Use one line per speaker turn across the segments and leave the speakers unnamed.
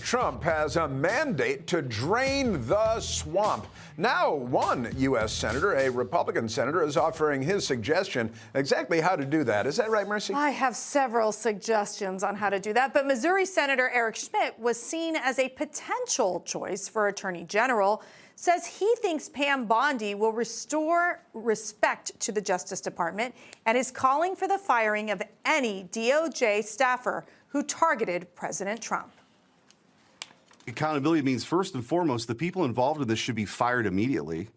Trump has a mandate to drain the swamp. Now, one U.S. senator, a Republican senator, is offering his suggestion exactly how to do that. Is that right, Mercy?
I have several suggestions on how to do that, but Missouri Senator Schmitt was seen as a potential choice for Attorney General, says he thinks Pam Bondi will restore respect to the Justice Department and is calling for the firing of any DOJ staffer who targeted President Trump.
Accountability means, first and foremost, the people involved in this should be fired immediately.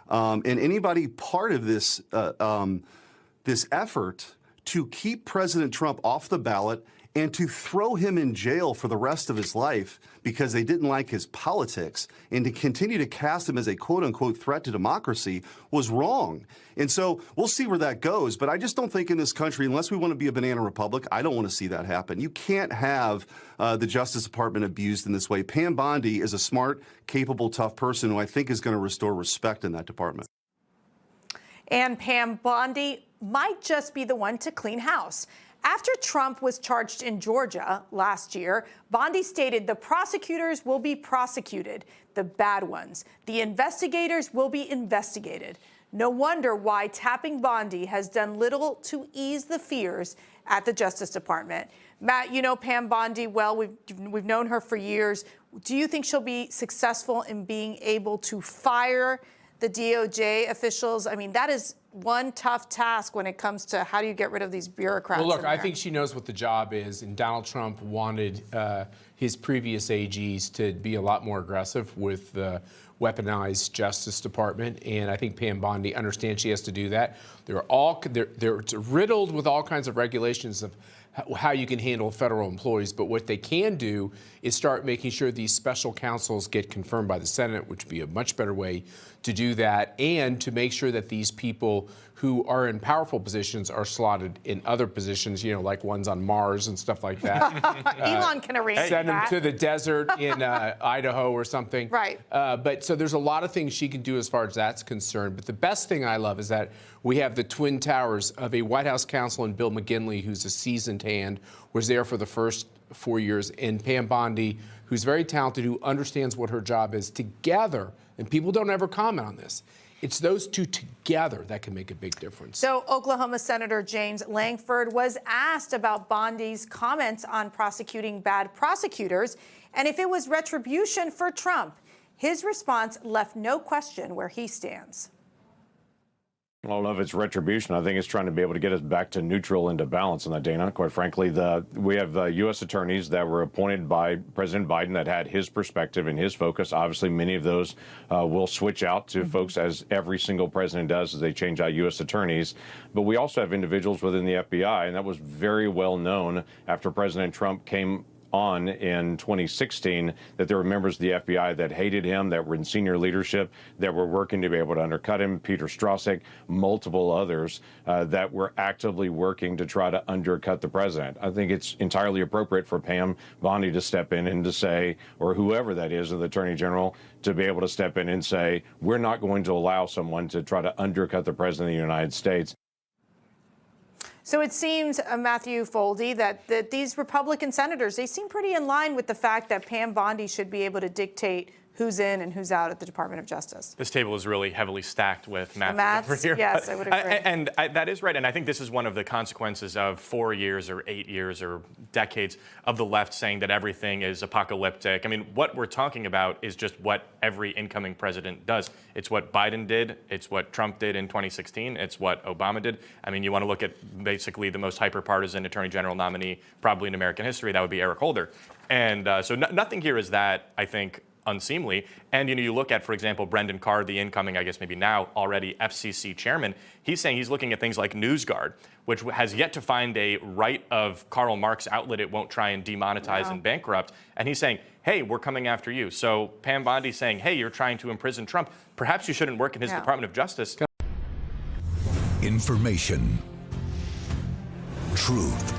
And anybody part of this, this effort to keep President Trump off the ballot and to throw him in jail for the rest of his life because they didn't like his politics and to continue to cast him as a quote-unquote threat to democracy was wrong. And so we'll see where that goes. But I just don't think in this country, unless we want to be a banana republic, I don't want to see that happen. You can't have the Justice Department abused in this way. Pam Bondi is a smart, capable, tough person who I think is going to restore respect in that department.
And Pam Bondi might just be the one to clean house. After Trump was charged in Georgia last year, Bondi stated the prosecutors will be prosecuted, the bad ones. The investigators will be investigated. No wonder why tapping Bondi has done little to ease the fears at the Justice Department. Matt, you know Pam Bondi well. We've known her for years. Do you think she'll be successful in being able to fire the DOJ officials? I mean, that is one tough task when it comes to how do you get rid of these bureaucrats.
Well, look, I think she knows what the job is, and Donald Trump wanted his previous AGs to be a lot more aggressive with the weaponized Justice Department, and I think Pam Bondi understands she has to do that. They're riddled with all kinds of regulations of how you can handle federal employees, but what they can do is start making sure these special counsels get confirmed by the Senate, which would be a much better way to do that, and to make sure that these people who are in powerful positions are slotted in other positions, you know, like ones on Mars and stuff like that.
Elon can arrange that.
Send them to the desert in Idaho or something.
Right.
But so there's a lot of things she can do as far as that's concerned. But the best thing I love is that we have the twin towers of a White House counsel and Bill McGinley, who's a seasoned hand, was there for the first 4 years, and Pam Bondi, who's very talented, who understands what her job is, together. And people don't ever comment on this. It's those two together that can make a big difference.
So Oklahoma Senator James Lankford was asked about Bondi's comments on prosecuting bad prosecutors and if it was retribution for Trump. His response left no question where he stands.
I don't know if it's retribution. I think it's trying to be able to get us back to neutral and to balance in that, Dana. Quite frankly, we have U.S. attorneys that were appointed by President Biden that had his perspective and his focus. Obviously, many of those will switch out to folks, as every single president does, as they change out U.S. attorneys. But we also have individuals within the FBI, and that was very well known after President Trump came on in 2016, that there were members of the FBI that hated him, that were in senior leadership, that were working to be able to undercut him, Peter Strzok, multiple others that were actively working to try to undercut the president. I think it's entirely appropriate for Pam Bondi to step in and to say, or whoever that is, the Attorney General, to be able to step in and say, we're not going to allow someone to try to undercut the president of the United States.
So it seems, Matthew Foldy, that these Republican senators, they seem pretty in line with the fact that Pam Bondi should be able to dictate who's in and who's out at the Department of Justice.
This table is really heavily stacked with
maths over here. Yes, I would agree.
And that is right. And I think this is one of the consequences of 4 years or 8 years or decades of the left saying that everything is apocalyptic. I mean, what we're talking about is just what every incoming president does. It's what Biden did. It's what Trump did in 2016. It's what Obama did. I mean, you want to look at basically the most hyper-partisan attorney general nominee probably in American history. That would be Eric Holder. And so nothing here is that, I think, unseemly. And, you know, you look at, for example, Brendan Carr, the incoming, I guess maybe now already FCC chairman. He's saying he's looking at things like NewsGuard, which has yet to find a right of Karl Marx outlet it won't try and demonetize and bankrupt. And he's saying, hey, we're coming after you. So Pam Bondi saying, hey, you're trying to imprison Trump. Perhaps you shouldn't work in his Department of Justice.
Information. Truth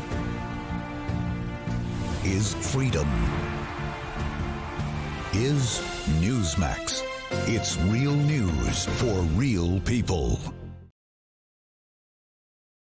is freedom. Is Newsmax. It's real news for real people.